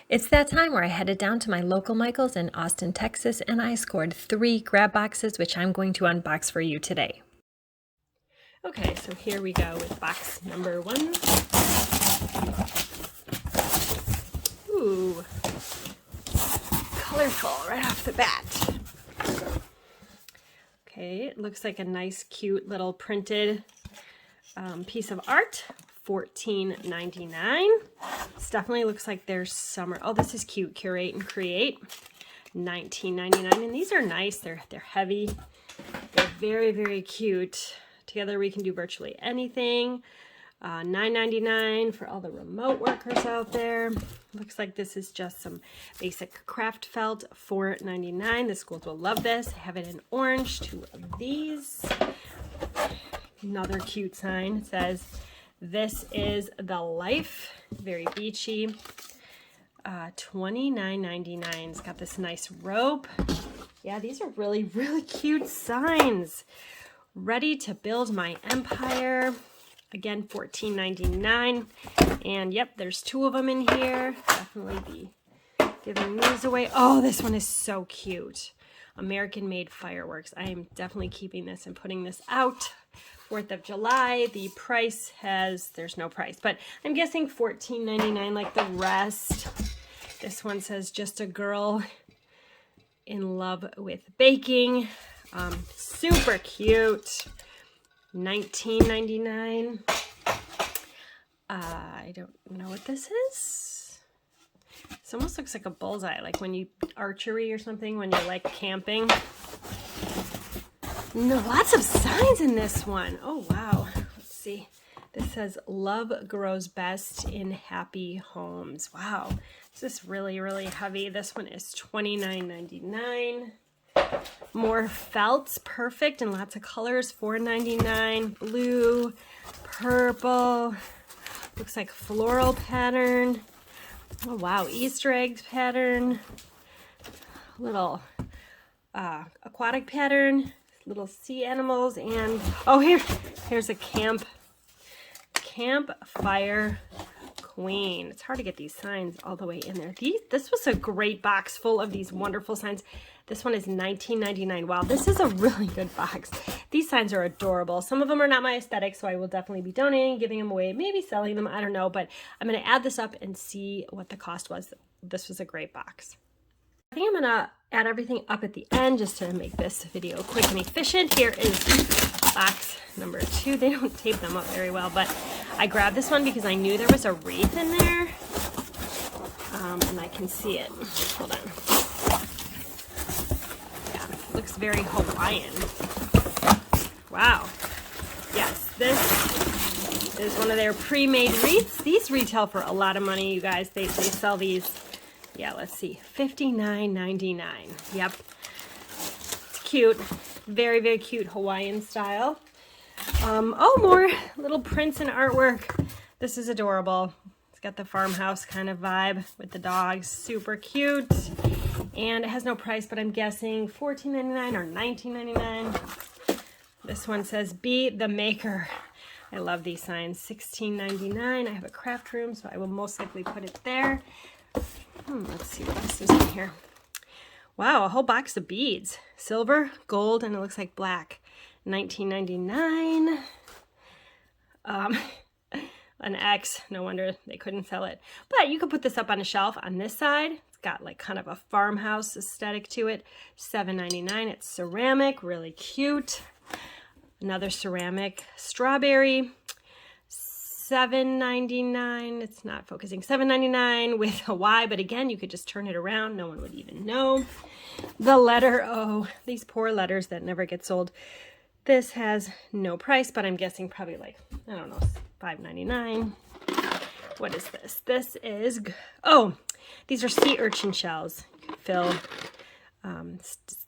It's that time where I headed down to my local Michael's in Austin, Texas, and I scored 3 grab boxes, which I'm going to unbox for you today. Okay, so here we go with box number 1. Ooh, colorful right off the bat. Okay, it looks like a nice, cute little printed piece of art. $14.99. This definitely looks like there's summer. Oh, this is cute. Curate and Create. $19.99. And these are nice. They're heavy. They're very, very cute. Together we can do virtually anything. $9.99 for all the remote workers out there. Looks like this is just some basic craft felt. $4.99. The schools will love this. I have it in orange. 2 of these. Another cute sign. It says, "This is the life." Very beachy. $29.99. It's got this nice rope. Yeah, these are really, really cute signs. Ready to build my empire. Again, $14.99. And yep, there's 2 of them in here. Definitely be giving these away. Oh, this one is so cute. American-made fireworks. I am definitely keeping this and putting this out. 4th of July. The price there's no price, but I'm guessing $14.99 like the rest. This one says, "Just a girl in love with baking." Super cute. $19.99. I don't know what this is. This almost looks like a bullseye, like when you archery or something, when you're like camping. No, lots of signs in this one. Oh, wow. Let's see. This says, "Love grows best in happy homes." Wow. This is really, really heavy. This one is $29.99. More felts, perfect, and lots of colors. $4.99. Blue, purple. Looks like floral pattern. Oh, wow. Easter eggs pattern. Little aquatic pattern. Little sea animals, and oh, here's a campfire queen. It's hard to get these signs all the way in there. This was a great box full of these wonderful signs. This one is $19.99. Wow, this is a really good box. These signs are adorable. Some of them are not my aesthetic, so I will definitely be donating, giving them away, maybe selling them. I don't know, but I'm going to add this up and see what the cost was. This was a great box. I think I'm gonna add everything up at the end just to make this video quick and efficient. Here is box number 2. They don't tape them up very well, but I grabbed this one because I knew there was a wreath in there. And I can see it. Hold on. Yeah, it looks very Hawaiian. Wow. Yes, this is one of their pre-made wreaths. These retail for a lot of money, you guys. They sell these. Yeah, let's see, $59.99. Yep, it's cute. Very, very cute Hawaiian style. Oh, more little prints and artwork. This is adorable. It's got the farmhouse kind of vibe with the dogs. Super cute. And it has no price, but I'm guessing $14.99 or $19.99. This one says, "Be the maker." I love these signs. $16.99. I have a craft room, so I will most likely put it there. Let's see what else is in here. Wow, a whole box of beads. Silver, gold, and it looks like black. $19.99. An X. No wonder they couldn't sell it. But you could put this up on a shelf on this side. It's got like kind of a farmhouse aesthetic to it. $7.99. It's ceramic. Really cute. Another ceramic. Strawberry. $7.99. It's not focusing. $7.99 with a Y, but again, you could just turn it around. No one would even know. The letter O. These poor letters that never get sold. This has no price, but I'm guessing probably like, I don't know, $5.99. What is this? This is, oh, these are sea urchin shells. You can fill,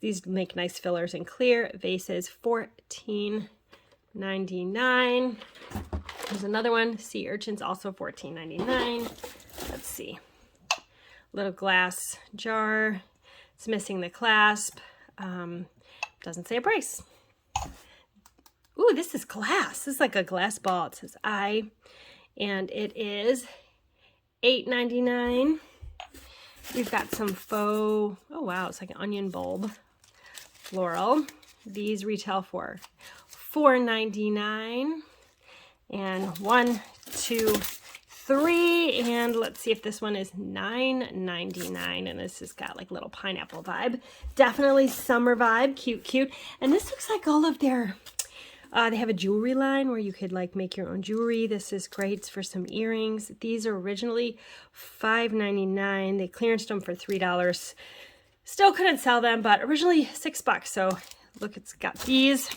these make nice fillers in clear vases. $14.99. There's another one, sea urchins, also $14.99. Let's see. Little glass jar. It's missing the clasp. Doesn't say a price. Ooh, this is glass. This is like a glass ball. It says I, and it is $8.99. We've got some faux, oh wow, it's like an onion bulb floral. These retail for $4.99. And 1, 2, 3, and let's see if this one is $9.99. And this has got like little pineapple vibe. Definitely summer vibe, cute, cute. And this looks like all of their, they have a jewelry line where you could like make your own jewelry. This is great for some earrings. These are originally $5.99. They clearanced them for $3. Still couldn't sell them, but originally $6. So look, it's got these.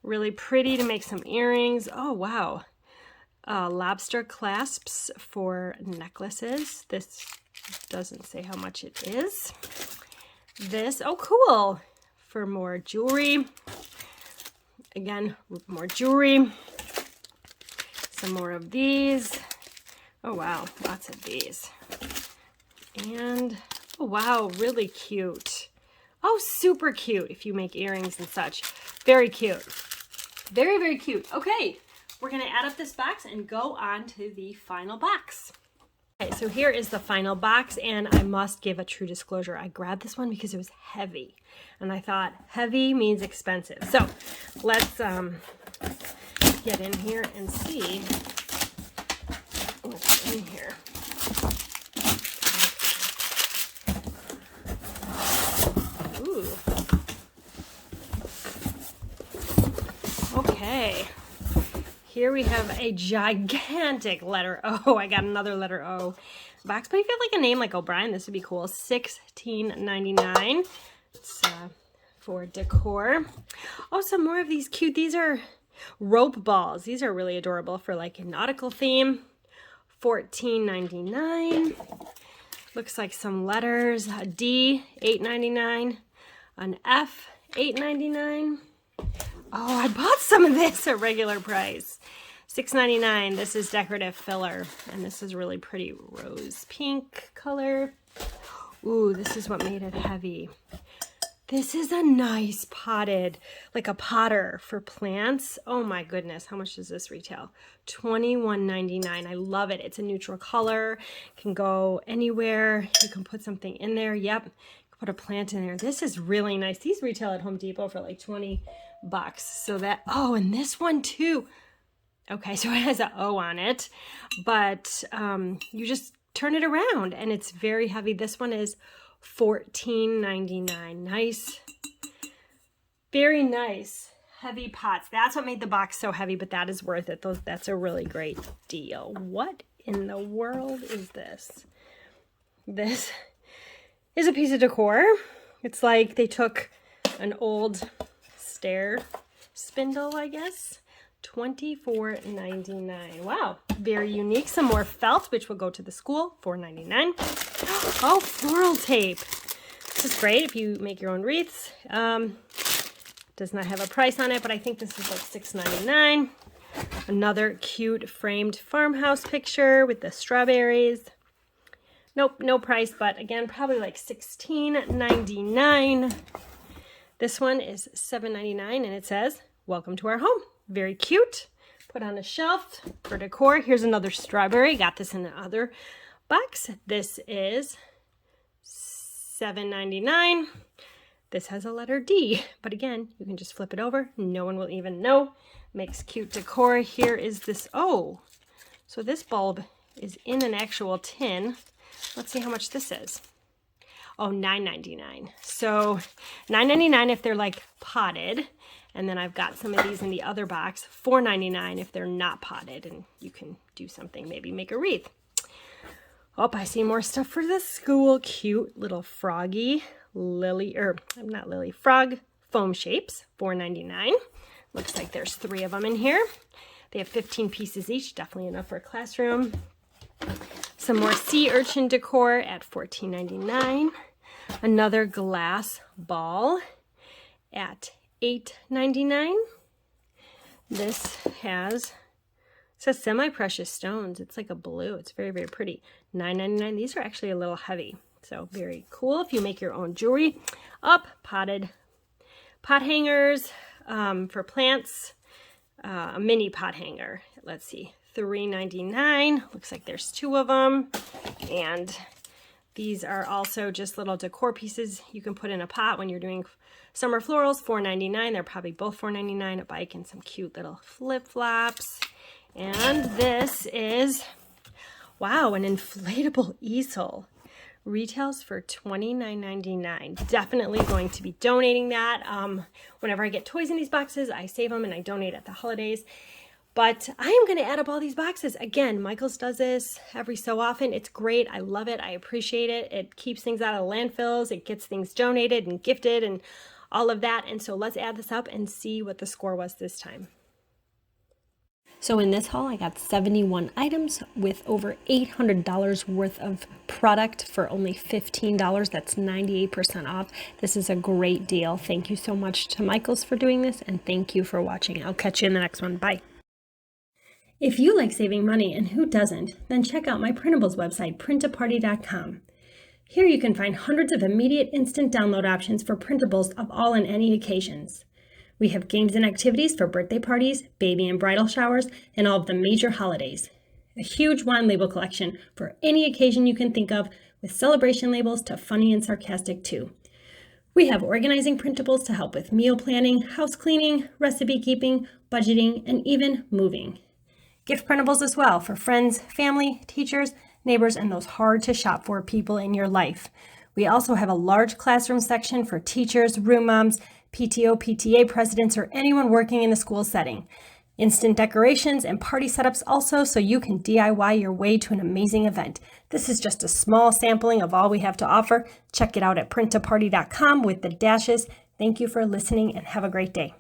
Really pretty to make some earrings. Oh, wow. Lobster clasps for necklaces. This doesn't say how much it is. This, oh, cool. For more jewelry. Again, more jewelry. Some more of these. Oh, wow. Lots of these. And, oh, wow. Really cute. Oh, super cute if you make earrings and such. Very cute. Very, very cute. Okay, we're going to add up this box and go on to the final box. Okay, so here is the final box, and I must give a true disclosure. I grabbed this one because it was heavy, and I thought heavy means expensive. So let's get in here and see what's in here. Ooh. Okay, here we have a gigantic letter O. I got another letter O box, but if you have like a name like O'Brien, this would be cool. $16.99. It's for decor. Oh, some more of these cute. These are rope balls. These are really adorable for like a nautical theme. $14.99. Looks like some letters. A D, $8.99. An F, $8.99. Oh, I bought some of this at regular price. $6.99. This is decorative filler, and this is really pretty rose pink color. Ooh, this is what made it heavy. This is a nice potted, like a potter for plants. Oh my goodness, how much does this retail? $21.99. I love it. It's a neutral color. Can go anywhere. You can put something in there. Yep, put a plant in there. This is really nice. These retail at Home Depot for like $20. So that, oh, and this one too. Okay, so it has an O on it, but you just turn it around and it's very heavy. This one is $14.99. Nice, very nice, heavy pots. That's what made the box so heavy, but that is worth it. That's a really great deal. What in the world is this? This is a piece of decor. It's like they took an old stair spindle, I guess. $24.99. Wow, very unique. Some more felt, which will go to the school. $4.99. Oh, floral tape. This is great if you make your own wreaths. Does not have a price on it, but I think this is like $6.99. Another cute framed farmhouse picture with the strawberries. Nope, no price, but again, probably like $16.99. This one is $7.99, and it says, "Welcome to our home." Very cute. Put on a shelf for decor. Here's another strawberry. Got this in the other box. This is $7.99. This has a letter D, but again, you can just flip it over. No one will even know. Makes cute decor. Here is this. Oh, so this bulb is in an actual tin. Let's see how much this is. Oh, $9.99. So $9.99 if they're like potted. And then I've got some of these in the other box. $4.99 if they're not potted. And you can do something, maybe make a wreath. Oh, I see more stuff for the school. Cute little froggy frog foam shapes. $4.99. Looks like there's 3 of them in here. They have 15 pieces each. Definitely enough for a classroom. Some more sea urchin decor at $14.99. Another glass ball at $8.99. This says semi-precious stones. It's like a blue. It's very, very pretty. $9.99. These are actually a little heavy. So very cool if you make your own jewelry. Potted pot hangers for plants. A mini pot hanger. Let's see. $3.99. Looks like there's 2 of them. And These are also just little decor pieces you can put in a pot when you're doing summer florals, $4.99. They're probably both $4.99, a bike and some cute little flip-flops. And this is, wow, an inflatable easel. Retails for $29.99. Definitely going to be donating that. Whenever I get toys in these boxes, I save them and I donate at the holidays. But I am going to add up all these boxes. Again, Michaels does this every so often. It's great. I love it. I appreciate it. It keeps things out of landfills. It gets things donated and gifted and all of that. And so let's add this up and see what the score was this time. So in this haul, I got 71 items with over $800 worth of product for only $15. That's 98% off. This is a great deal. Thank you so much to Michaels for doing this, and thank you for watching. I'll catch you in the next one. Bye. If you like saving money, and who doesn't, then check out my printables website, Print-A-Party.com. Here you can find hundreds of immediate instant download options for printables of all and any occasions. We have games and activities for birthday parties, baby and bridal showers, and all of the major holidays. A huge wine label collection for any occasion you can think of, with celebration labels to funny and sarcastic too. We have organizing printables to help with meal planning, house cleaning, recipe keeping, budgeting, and even moving. Gift printables as well for friends, family, teachers, neighbors, and those hard to shop for people in your life. We also have a large classroom section for teachers, room moms, PTO, PTA presidents, or anyone working in the school setting. Instant decorations and party setups also, so you can DIY your way to an amazing event. This is just a small sampling of all we have to offer. Check it out at Print-A-Party.com with the dashes. Thank you for listening and have a great day.